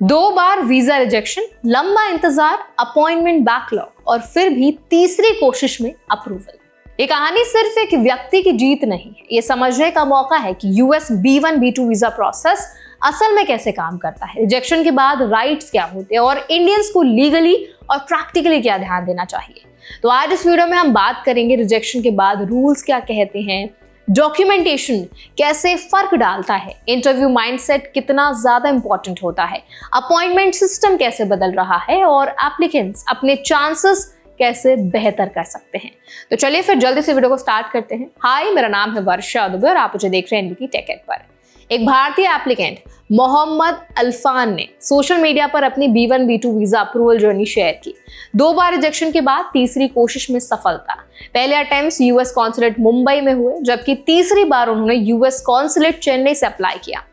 2 बार visa rejection, लंबा इंतजार, appointment backlog और फिर भी तीसरी कोशिश में अप्रूवल। ये कहानी सिर्फ एक व्यक्ति की जीत नहीं है, ये समझने का मौका है कि US B1 B2 visa process असल में कैसे काम करता है, रिजेक्शन के बाद राइट्स क्या होते हैं और इंडियंस को लीगली और प्रैक्टिकली क्या ध्यान देना चाहिए। तो आज इस वीडियो में हम बात करेंगे रिजेक्शन के बाद रूल्स क्या कहते हैं, डॉक्यूमेंटेशन कैसे फर्क डालता है, इंटरव्यू माइंडसेट कितना ज्यादा इंपॉर्टेंट होता है, अपॉइंटमेंट सिस्टम कैसे बदल रहा है और एप्लीकेंट्स अपने चांसेस कैसे बेहतर कर सकते हैं। तो चलिए फिर जल्दी से वीडियो को स्टार्ट करते हैं। हाय, मेरा नाम है वर्षा दुबे और आप मुझे देख रहे हैं एनबीटी टेक एड पर। एक भारतीय एप्लीकेंट मोहम्मद अल्फान ने सोशल मीडिया पर अपनी B1 B2 visa approval journey share की। 2 बार रिजेक्शन के बाद तीसरी कोशिश में सफलता। पहले अटेम्प्ट यूएस कॉन्सुलेट मुंबई में हुए, जबकि तीसरी बार उन्होंने यूएस कॉन्सुलेट चेन्नई से अप्लाई किया।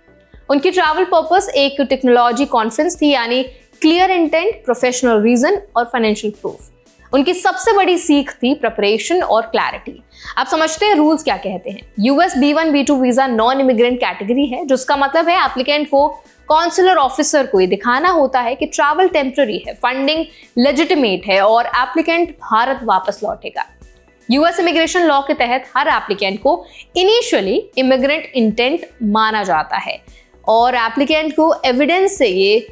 उनकी ट्रैवल पर्पस एक टेक्नोलॉजी कॉन्फ्रेंस थी, यानी क्लियर इंटेंट, प्रोफेशनल रीजन और फाइनेंशियल प्रूफ। उनकी सबसे बड़ी सीख थी प्रिपरेशन और क्लैरिटी। आप समझते हैं रूल्स क्या कहते हैं। US B1 B2 visa non immigrant category है, जिसका मतलब है एप्लीकेंट को कॉन्सुलर ऑफिसर को ये दिखाना होता है कि ट्रैवल टेम्पररी है, फंडिंग लेजिटिमेट है और एप्लीकेंट भारत वापस लौटेगा। यूएस इमिग्रेशन लॉ के तहत हर एप्लीकेंट को इनिशियली इमिग्रेंट इंटेंट माना जाता है और एप्लीकेंट को एविडेंस से ये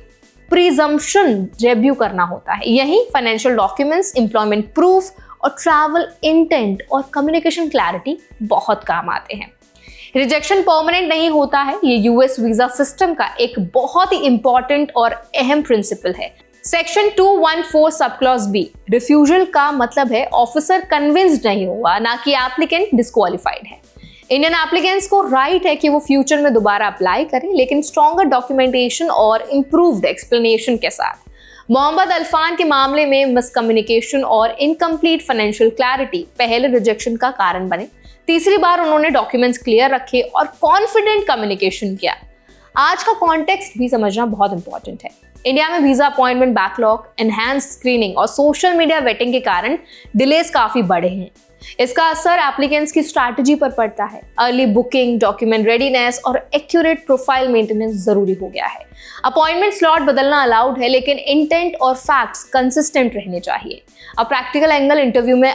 प्रिजम्पशन डेब्यू करना होता है। यही फाइनेंशियल डॉक्यूमेंट्स, एम्प्लॉयमेंट प्रूफ और ट्रैवल इंटेंट और कम्युनिकेशन क्लैरिटी बहुत काम आते हैं। रिजेक्शन परमानेंट नहीं होता है, ये यूएस वीजा सिस्टम का एक बहुत ही इंपॉर्टेंट और अहम प्रिंसिपल है। Section 214 sub clause B, refusal का मतलब है ऑफिसर कन्विंस्ड नहीं हुआ, ना कि एप्लीकेंट डिस्क्वालिफाइड है। इंडियन एप्लीकेंट्स को राइट है कि वो फ्यूचर में दोबारा अप्लाई करें, लेकिन स्ट्रॉन्गर डॉक्यूमेंटेशन और इंप्रूव्ड एक्सप्लेनेशन के साथ। मोहम्मद अल्फान के मामले में मिसकम्युनिकेशन और इनकम्प्लीट फाइनेंशियल क्लैरिटी पहले रिजेक्शन का कारण बने। तीसरी बार उन्होंने डॉक्यूमेंट्स क्लियर रखे और कॉन्फिडेंट कम्युनिकेशन किया। आज का कॉन्टेक्स्ट भी समझना बहुत इंपॉर्टेंट है। इंडिया में visa appointment backlog, enhance screening और सोशल मीडिया वेटिंग के कारण डिलेज काफी बढ़े हैं। इसका असर एप्लीकेंट्स की स्ट्रैटेजी पर पड़ता है। अर्ली बुकिंग, डॉक्यूमेंट रेडीनेस और एक्यूरेट प्रोफाइल मेंटेनेंस जरूरी हो गया है। अपॉइंटमेंट स्लॉट बदलना अलाउड है, लेकिन इंटेंट और फैक्ट्स कंसिस्टेंट रहने चाहिए। अब प्रैक्टिकल एंगल इंटरव्यू में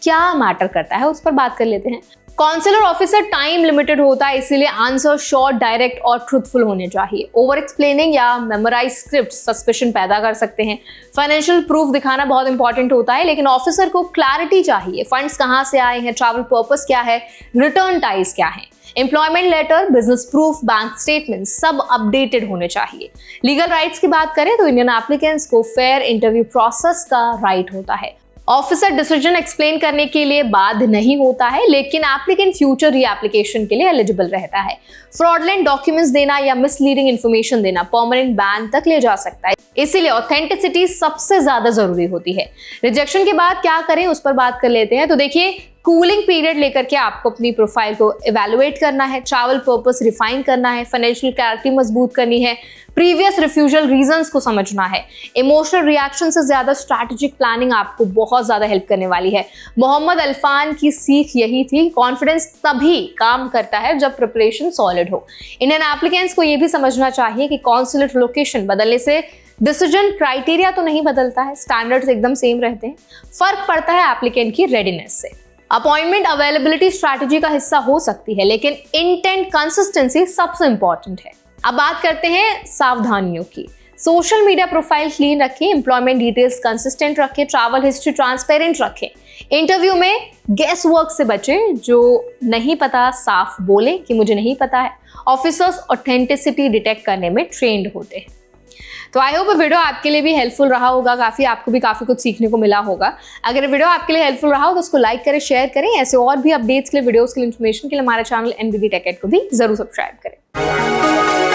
क्या मैटर करता है उस पर बात कर लेते हैं। कॉन्सुलर ऑफिसर टाइम लिमिटेड होता है, इसीलिए आंसर शॉर्ट, डायरेक्ट और ट्रुथफुल होने चाहिए। ओवर एक्सप्लेनिंग या मेमोराइज स्क्रिप्ट सस्पेशन पैदा कर सकते हैं। फाइनेंशियल प्रूफ दिखाना बहुत इंपॉर्टेंट होता है, लेकिन ऑफिसर को क्लैरिटी चाहिए। फंड्स कहाँ से आए हैं, ट्रैवल पर्पस क्या है, रिटर्न टाइज क्या है, employment letter, business proof, bank statement सब अपडेटेड होने चाहिए। लीगल राइट्स की बात करें तो इंडियन एप्लीकेंट्स को फेयर इंटरव्यू प्रोसेस का राइट होता है। ऑफिसर डिसीजन एक्सप्लेन करने के लिए बाध्य नहीं होता है, लेकिन एप्लीकेंट फ्यूचर रीएप्लीकेशन के लिए एलिजिबल रहता है। फ्रॉडलेंट डॉक्यूमेंट्स देना या मिसलीडिंग इंफॉर्मेशन देना परमानेंट बैन तक ले जा सकता है, इसीलिए ऑथेंटिसिटी सबसे ज्यादा जरूरी होती है। रिजेक्शन के बाद क्या करें उस पर बात कर लेते हैं। तो देखिए, कूलिंग पीरियड लेकर के आपको अपनी प्रोफाइल को इवैल्यूएट करना है, ट्रैवल पर्पस रिफाइन करना है, फाइनेंशियल क्लैरिटी मजबूत करनी है, प्रीवियस रिफ्यूजल रीजंस को समझना है। इमोशनल रिएक्शन से ज्यादा स्ट्रैटेजिक प्लानिंग आपको बहुत ज्यादा हेल्प करने वाली है। मोहम्मद अल्फान की सीख यही थी, कॉन्फिडेंस तभी काम करता है जब प्रिपरेशन सॉलिड हो। इंडियन एप्लीकेंट्स को यह भी समझना चाहिए कि कॉन्सुलेट लोकेशन बदलने से डिसीजन क्राइटेरिया तो नहीं बदलता है, स्टैंडर्ड्स एकदम सेम रहते हैं। फर्क पड़ता है एप्लीकेंट की रेडीनेस से। अपॉइंटमेंट अवेलेबिलिटी स्ट्रैटेजी का हिस्सा हो सकती है, लेकिन इंटेंट कंसिस्टेंसी सबसे इंपॉर्टेंट है। अब बात करते हैं सावधानियों की। सोशल मीडिया प्रोफाइल क्लीन रखें, एम्प्लॉयमेंट डिटेल्स कंसिस्टेंट रखें, ट्रैवल हिस्ट्री ट्रांसपेरेंट रखें। इंटरव्यू में गेस वर्क से बचें, जो नहीं पता साफ बोले कि मुझे नहीं पता है। ऑफिसर्स ऑथेंटिसिटी डिटेक्ट करने में ट्रेंड होते हैं। तो आई होप वीडियो आपके लिए भी हेल्पफुल रहा होगा, आपको भी काफी कुछ सीखने को मिला होगा। अगर वीडियो आपके लिए हेल्पफुल रहा हो तो उसको लाइक करें, शेयर करें। ऐसे और भी अपडेट्स के लिए, वीडियोस के लिए, इन्फॉर्मेशन के लिए हमारे चैनल एनबीटी टेक एड को भी जरूर सब्सक्राइब करें।